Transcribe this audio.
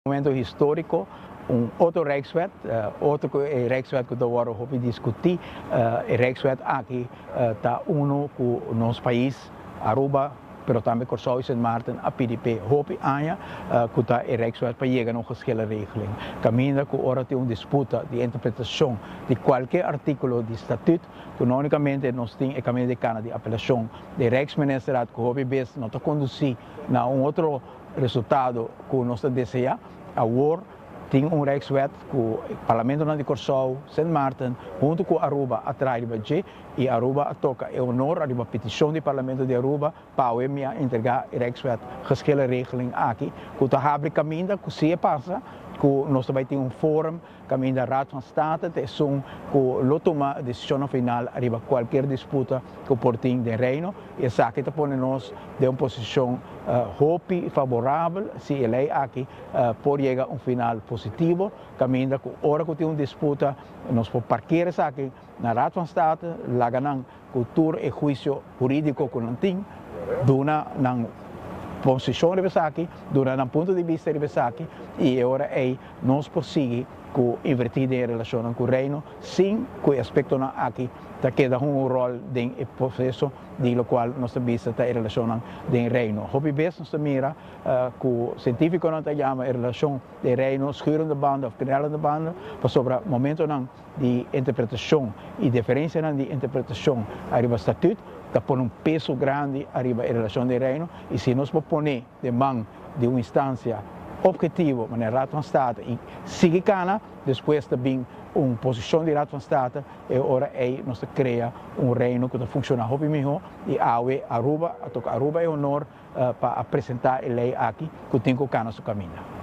Momento histórico, outro Rijkswet, outro Rijkswet que agora vamos discutir, é Rijkswet aqui está com o nosso país, Aruba, pero também Curaçao e Sint Maarten, a PDP, hoop anja, que está em Rijkswet para chegar a uma geschillen regeling. Caminha que ora tem uma disputa de interpretação de qualquer artículo de estatuto, que não unicamente nós temos o caminho de cana de apelação de Rijksministeriaat, que hoop best não está conduzir a outro resultado que nós deseja, agora tem Rijkswet que o Parlamento de Curaçao, Sint Maarten, junto com Aruba, atrás de e Aruba toca é honor a petição do Parlamento de Aruba para entregar a Rijkswet geschillen regeling aqui, que está abrindo caminho, que se passa, que nós também temos fórum, caminho da Raad van State, que toma a decisão final arriba qualquer disputa que portem de reino, e isso aqui está pondo nós de uma posição favorável, se ele aqui pode chegar a final positivo, caminho que hora que tem uma disputa, nós podemos parquear isso aqui na Raad van State, lá ganham cultura e juízo jurídico que não tem, duna posição de Besaki, durante um ponto de vista de Besaki, e agora nós prosseguimos com invertir em relação com o reino, sem que o aspecto aqui queda um rol de processo de lo qual nós vista em relação com o reino. Hobby best nós mira que o científico não chama em relação de reino, schurende banda ou knellende banda, para sobre o momento de interpretação e diferença de interpretação arriba estatuto, está por um peso grande arriba em relação ao reino, e se nós propõe de mão de uma instância objetiva, mas na Raad van State, e sigue cana, depois também uma posição de Raad van State, e agora nós cria um reino que funciona muito melhor, e Aruba é honor para apresentar a lei aqui, que tem que cana seu caminho.